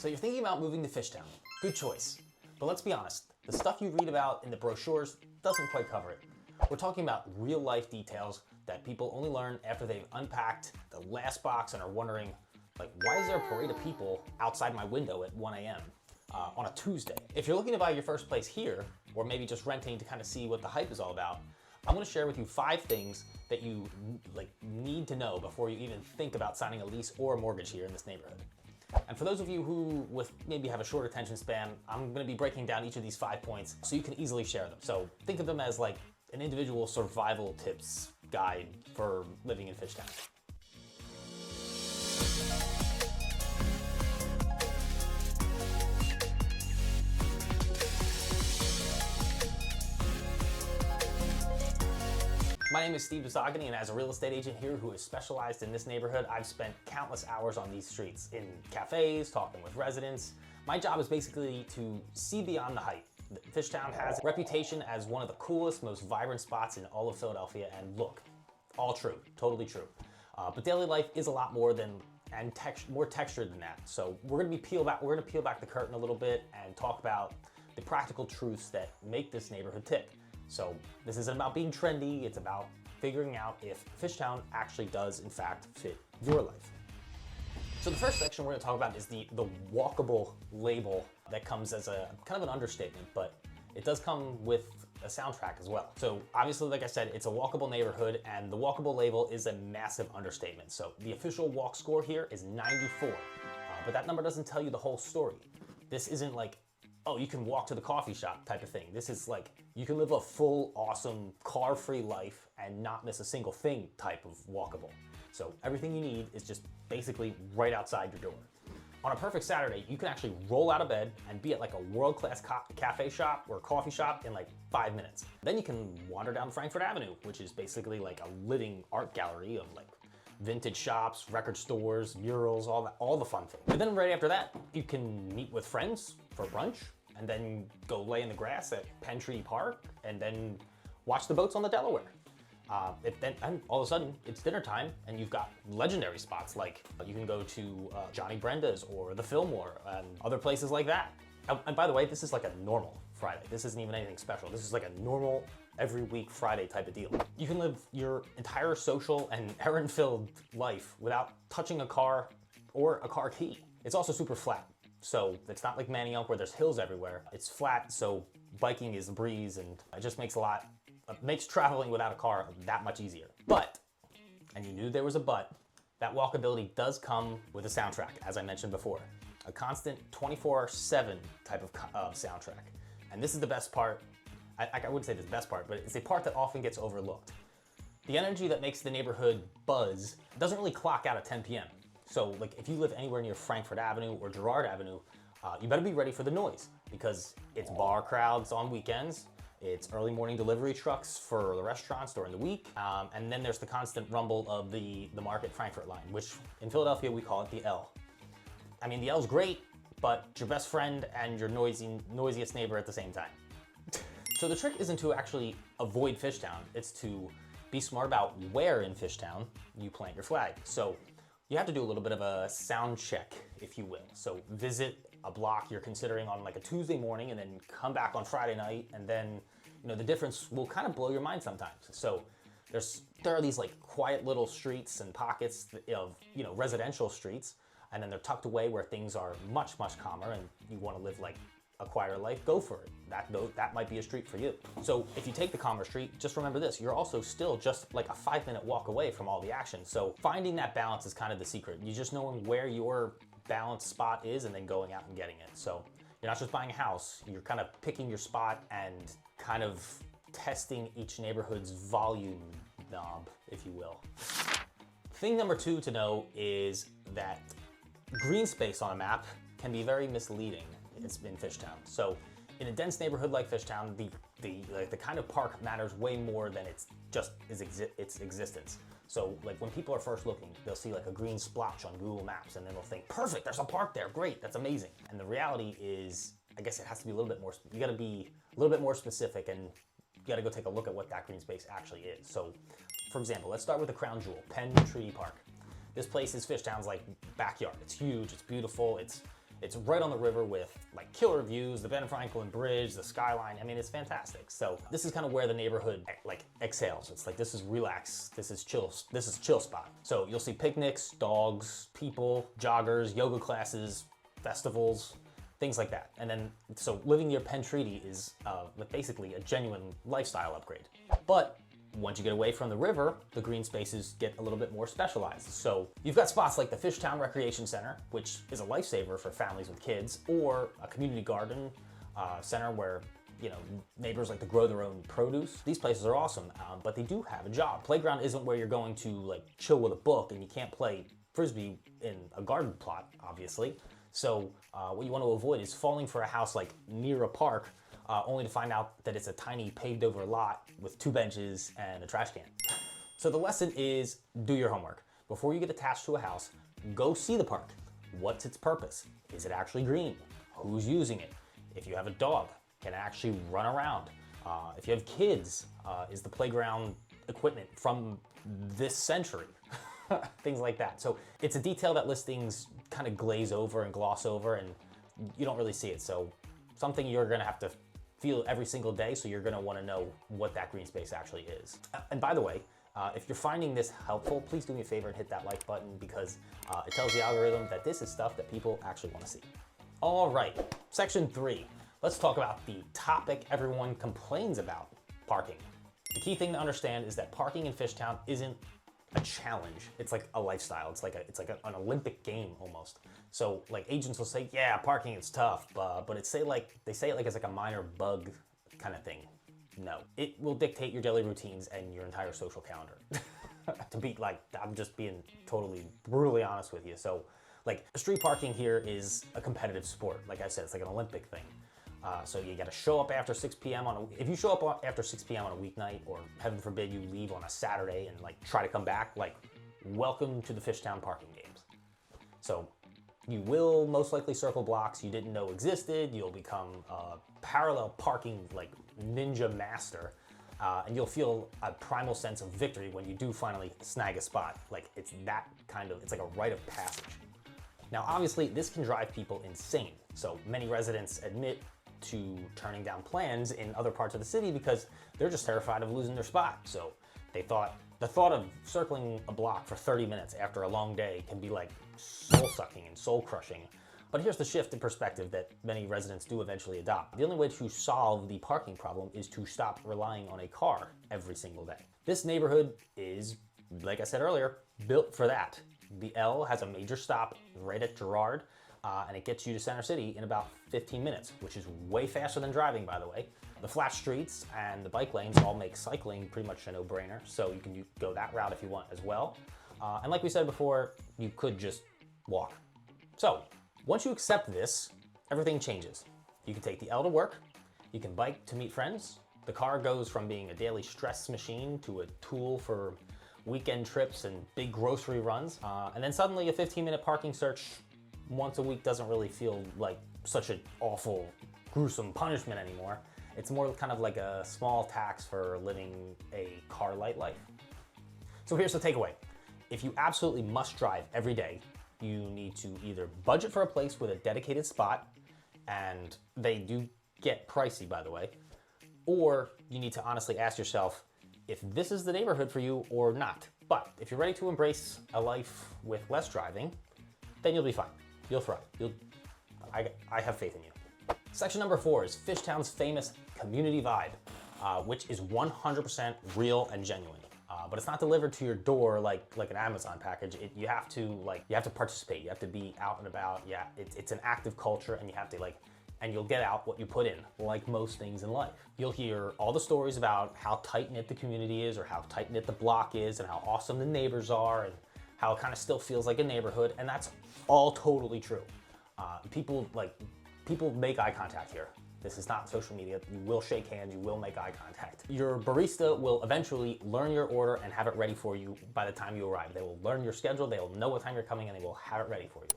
So you're thinking about moving to Fishtown. Good choice. But let's be honest, the stuff you read about in the brochures doesn't quite cover it. We're talking about real life details that people only learn after they've unpacked the last box and are wondering, like, why is there a parade of people outside my window at 1 a.m. On a Tuesday? If you're looking to buy your first place here, or maybe just renting to kind of see what the hype is all about, I'm going to share with you 5 things that you need to know before you even think about signing a lease or a mortgage here in this neighborhood. And for those of you who maybe have a short attention span, I'm going to be breaking down each of these 5 points so you can easily share them. So think of them as like an individual survival tips guide for living in Fishtown. My name is Steve Buzogany, and as a real estate agent here who is specialized in this neighborhood, I've spent countless hours on these streets, in cafes, talking with residents. My job is basically to see beyond the hype. Fishtown has a reputation as one of the coolest, most vibrant spots in all of Philadelphia, and look, all true, totally true. But daily life is a lot more more textured than that. So we're gonna peel back the curtain a little bit and talk about the practical truths that make this neighborhood tick. So this isn't about being trendy, it's about figuring out if Fishtown actually does in fact fit your life. So the first section we're going to talk about is the walkable label that comes as a kind of an understatement, but it does come with a soundtrack as well. So obviously, like I said, it's a walkable neighborhood, and the walkable label is a massive understatement. So the official walk score here is 94, but that number doesn't tell you the whole story. This isn't like, oh, you can walk to the coffee shop type of thing. This is like, you can live a full, awesome, car-free life and not miss a single thing type of walkable. So everything you need is just basically right outside your door. On a perfect Saturday, you can actually roll out of bed and be at like a world-class cafe shop or coffee shop in like 5 minutes. Then you can wander down Frankfurt Avenue, which is basically like a living art gallery of like vintage shops, record stores, murals, all the fun things. And then right after that, you can meet with friends for brunch, and then go lay in the grass at Penn Tree Park, and then watch the boats on the Delaware. And all of a sudden, it's dinner time, and you've got legendary spots like you can go to Johnny Brenda's or the Fillmore and other places like that. And by the way, this is like a normal Friday. This isn't even anything special. This is like a normal every week Friday type of deal. You can live your entire social and errand-filled life without touching a car or a car key. It's also super flat. So it's not like Manayunk where there's hills everywhere. It's flat, so biking is a breeze, and it just makes traveling without a car that much easier. But, and you knew there was a but, that walkability does come with a soundtrack, as I mentioned before. A constant 24/7 type of soundtrack. And this is the best part. I wouldn't say this is the best part, but it's a part that often gets overlooked. The energy that makes the neighborhood buzz doesn't really clock out at 10 p.m. So like if you live anywhere near Frankfurt Avenue or Girard Avenue, you better be ready for the noise, because it's bar crowds on weekends, it's early morning delivery trucks for the restaurants during the week, and then there's the constant rumble of the Market Frankfurt line, which in Philadelphia we call it the L. I mean, the L's great, but it's your best friend and your noisiest neighbor at the same time. So the trick isn't to actually avoid Fishtown, it's to be smart about where in Fishtown you plant your flag. So you have to do a little bit of a sound check, if you will. So visit a block you're considering on like a Tuesday morning, and then come back on Friday night, and then, you know, the difference will kind of blow your mind sometimes. So there are these like quiet little streets and pockets of, you know, residential streets, and then they're tucked away where things are much, much calmer, and you want to live like a quieter life, go for it. That might be a street for you. So if you take the calmer street, just remember this, you're also still just like a 5-minute walk away from all the action. So finding that balance is kind of the secret. You just knowing where your balanced spot is and then going out and getting it. So you're not just buying a house, you're kind of picking your spot and kind of testing each neighborhood's volume knob, if you will. Thing number 2 to know is that green space on a map can be very misleading. It's in Fishtown. So in a dense neighborhood like Fishtown, the kind of park matters way more than its existence. So like when people are first looking, they'll see like a green splotch on Google Maps, and then they'll think, perfect, there's a park there, great, that's amazing. And the reality is, I guess it has to be a little bit more, you gotta be a little bit more specific, and you gotta go take a look at what that green space actually is. So for example, let's start with the crown jewel, Penn Tree Park. This place is Fishtown's like backyard. It's huge, it's beautiful, it's It's right on the river with like killer views, the Ben Franklin Bridge, the skyline. I mean, it's fantastic. So this is kind of where the neighborhood like exhales. It's like, this is relax, this is chill spot. So you'll see picnics, dogs, people, joggers, yoga classes, festivals, things like that. And then, so living near Penn Treaty is basically a genuine lifestyle upgrade. But once you get away from the river, the green spaces get a little bit more specialized. So you've got spots like the Fishtown Recreation Center, which is a lifesaver for families with kids, or a community garden center where, you know, neighbors like to grow their own produce. These places are awesome, but they do have a job. Playground isn't where you're going to like chill with a book, and you can't play Frisbee in a garden plot, obviously. So what you want to avoid is falling for a house like near a park, only to find out that it's a tiny paved over lot with 2 benches and a trash can. So the lesson is, do your homework. Before you get attached to a house, go see the park. What's its purpose? Is it actually green? Who's using it? If you have a dog, can it actually run around? If you have kids, is the playground equipment from this century? Things like that. So it's a detail that listings kind of glaze over and gloss over, and you don't really see it. So something you're gonna have to feel every single day, so you're gonna wanna know what that green space actually is. And by the way, if you're finding this helpful, please do me a favor and hit that like button, because it tells the algorithm that this is stuff that people actually wanna see. All right, section 3. Let's talk about the topic everyone complains about, parking. The key thing to understand is that parking in Fishtown isn't a challenge. It's like a lifestyle. It's like an Olympic game almost. So like agents will say, yeah, parking is tough, but they say it like it's like a minor bug kind of thing. No, it will dictate your daily routines and your entire social calendar. To be like, I'm just being totally brutally honest with you. So like, street parking here is a competitive sport. Like I said, it's like an Olympic thing. So you got to show up after 6 p.m. if you show up after 6 p.m. on a weeknight, or heaven forbid you leave on a Saturday and like try to come back, like, welcome to the Fishtown parking games. So you will most likely circle blocks you didn't know existed. You'll become a parallel parking like ninja master, and you'll feel a primal sense of victory when you do finally snag a spot. Like, it's like a rite of passage. Now, obviously, this can drive people insane. So many residents admit to turning down plans in other parts of the city because they're just terrified of losing their spot. So the thought of circling a block for 30 minutes after a long day can be like soul-sucking and soul-crushing. But here's the shift in perspective that many residents do eventually adopt. The only way to solve the parking problem is to stop relying on a car every single day. This neighborhood is, like I said earlier, built for that. The L has a major stop right at Girard, and it gets you to Center City in about 15 minutes, which is way faster than driving, by the way. The flat streets and the bike lanes all make cycling pretty much a no-brainer, so you can go that route if you want as well. And like we said before, you could just walk. So once you accept this, everything changes. You can take the L to work, you can bike to meet friends. The car goes from being a daily stress machine to a tool for weekend trips and big grocery runs. And then suddenly a 15-minute parking search once a week doesn't really feel like such an awful, gruesome punishment anymore. It's more kind of like a small tax for living a car-light life. So here's the takeaway. If you absolutely must drive every day, you need to either budget for a place with a dedicated spot, and they do get pricey, by the way, or you need to honestly ask yourself if this is the neighborhood for you or not. But if you're ready to embrace a life with less driving, then you'll be fine. You'll thrive. I have faith in you. Section number 4 is Fishtown's famous community vibe, which is 100% real and genuine. But it's not delivered to your door like an Amazon package. You have to participate. You have to be out and about. Yeah, it's an active culture, and you have to and you'll get out what you put in, like most things in life. You'll hear all the stories about how tight-knit the community is, or how tight-knit the block is, and how awesome the neighbors are, and how it kind of still feels like a neighborhood, and that's all totally true. People make eye contact here. This is not social media. You will shake hands, you will make eye contact. Your barista will eventually learn your order and have it ready for you by the time you arrive. They will learn your schedule, they will know what time you're coming, and they will have it ready for you.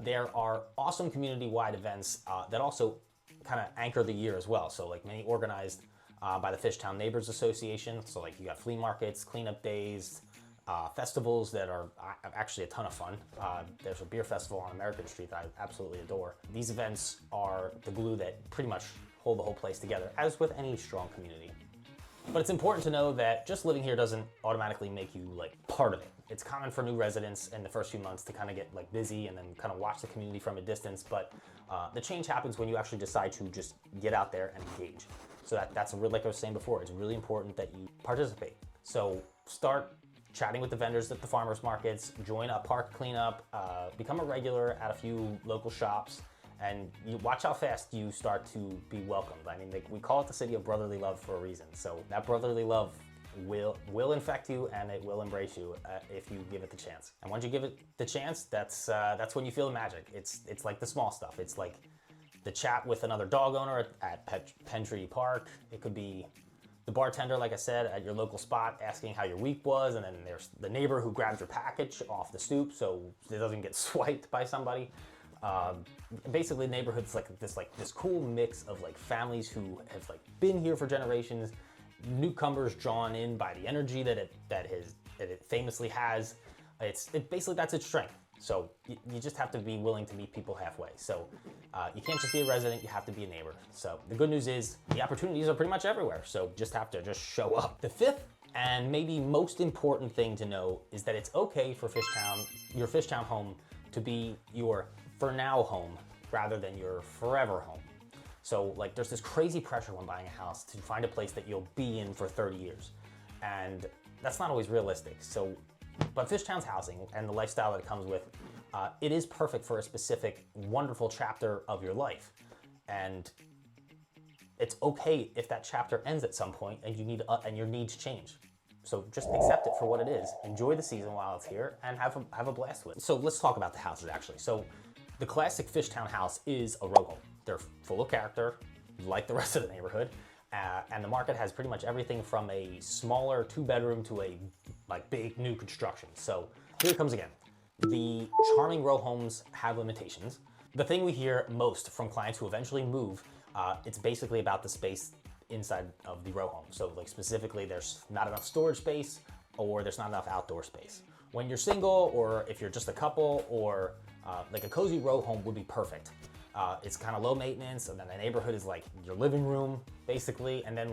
There are awesome community-wide events that also kind of anchor the year as well. So like many organized by the Fishtown Neighbors Association. So like you got flea markets, cleanup days, festivals that are actually a ton of fun. There's a beer festival on American Street that I absolutely adore. These events are the glue that pretty much hold the whole place together, as with any strong community. But it's important to know that just living here doesn't automatically make you like part of it. It's common for new residents in the first few months to kind of get like busy and then kind of watch the community from a distance, but the change happens when you actually decide to just get out there and engage. So that's like I was saying before, it's really important that you participate. So start chatting with the vendors at the farmers markets, join a park cleanup, become a regular at a few local shops, and you watch how fast you start to be welcomed. I mean, we call it the city of brotherly love for a reason. So that brotherly love will infect you, and it will embrace you if you give it the chance. And once you give it the chance, that's when you feel the magic. It's like the small stuff. It's like the chat with another dog owner at Pendry Park. It could be the bartender, like I said, at your local spot asking how your week was, and then there's the neighbor who grabs your package off the stoop so it doesn't get swiped by somebody. Basically, the neighborhood's like this cool mix of like families who have like been here for generations, newcomers drawn in by the energy that it famously has. Basically that's its strength. So you just have to be willing to meet people halfway. So you can't just be a resident, you have to be a neighbor. So the good news is the opportunities are pretty much everywhere. So just have to just show up. The fifth and maybe most important thing to know is that it's okay for your Fishtown home to be your for now home rather than your forever home. So like there's this crazy pressure when buying a house to find a place that you'll be in for 30 years. And that's not always realistic. So, but Fishtown's housing and the lifestyle that it comes with, it is perfect for a specific wonderful chapter of your life. And it's okay if that chapter ends at some point and and your needs change. So just accept it for what it is. Enjoy the season while it's here and have a blast with it. So let's talk about the houses actually. So the classic Fishtown house is a row home. They're full of character, like the rest of the neighborhood. And the market has pretty much everything from a smaller 2-bedroom to a like big new construction. So here it comes again. The charming row homes have limitations. The thing we hear most from clients who eventually move, it's basically about the space inside of the row home. So like specifically, there's not enough storage space or there's not enough outdoor space. When you're single or if you're just a couple or like a cozy row home would be perfect. It's kind of low maintenance, and then the neighborhood is like your living room basically, and then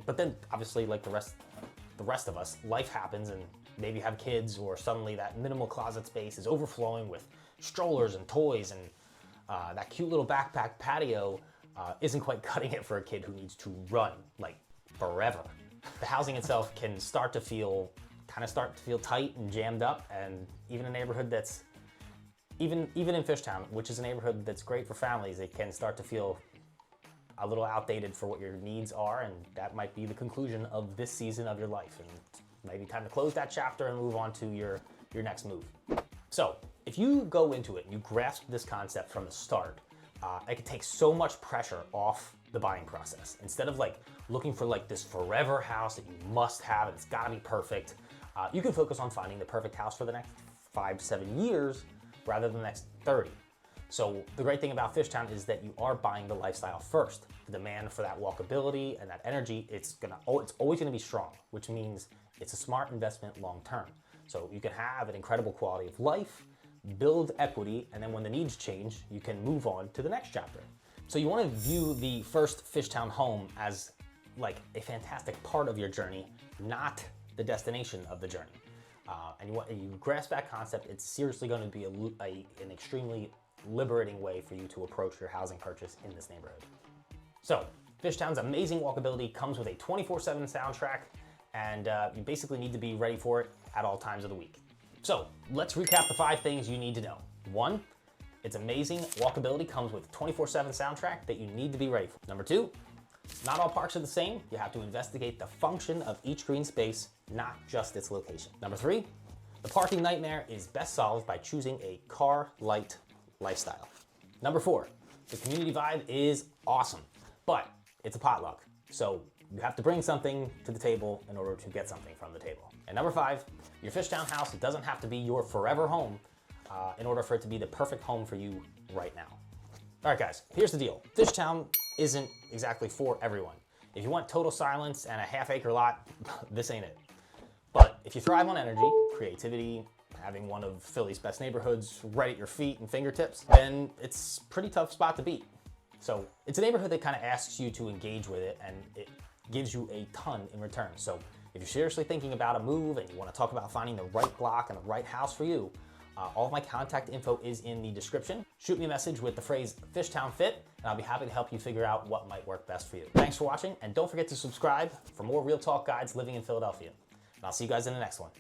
but then obviously like the rest of us, life happens and maybe you have kids or suddenly that minimal closet space is overflowing with strollers and toys, and that cute little backpack patio isn't quite cutting it for a kid who needs to run like forever. The housing itself can start to feel tight and jammed up, and even a neighborhood that's even in Fishtown, which is a neighborhood that's great for families, it can start to feel a little outdated for what your needs are, and that might be the conclusion of this season of your life, and maybe time to close that chapter and move on to your next move. So if you go into it and you grasp this concept from the start, it can take so much pressure off the buying process. Instead of like looking for like this forever house that you must have and it's gotta be perfect, you can focus on finding the perfect house for the next 5 to 7 years rather than the next 30. So the great thing about Fishtown is that you are buying the lifestyle first. The demand for that walkability and that energy, it's always gonna be strong, which means it's a smart investment long term. So you can have an incredible quality of life, build equity, and then when the needs change, you can move on to the next chapter. So you wanna view the first Fishtown home as like a fantastic part of your journey, not the destination of the journey. And you grasp that concept, it's seriously going to be an extremely liberating way for you to approach your housing purchase in this neighborhood. So Fishtown's amazing walkability comes with a 24/7 soundtrack, and you basically need to be ready for it at all times of the week. So let's recap the 5 things you need to know. 1, it's amazing walkability comes with 24/7 soundtrack that you need to be ready for. Number 2, not all parks are the same. You have to investigate the function of each green space, not just its location. Number 3, the parking nightmare is best solved by choosing a car-light lifestyle. Number 4, the community vibe is awesome, but it's a potluck. So you have to bring something to the table in order to get something from the table. And number 5, your Fishtown house doesn't have to be your forever home in order for it to be the perfect home for you right now. All right, guys, here's the deal. Fishtown isn't exactly for everyone. If you want total silence and a half-acre lot, this ain't it. But if you thrive on energy, creativity, having one of Philly's best neighborhoods right at your feet and fingertips, then it's a pretty tough spot to beat. So it's a neighborhood that kind of asks you to engage with it, and it gives you a ton in return. So if you're seriously thinking about a move and you want to talk about finding the right block and the right house for you, all of my contact info is in the description. Shoot me a message with the phrase Fishtown Fit, and I'll be happy to help you figure out what might work best for you. Thanks for watching, and don't forget to subscribe for more real talk guides living in Philadelphia. And I'll see you guys in the next one.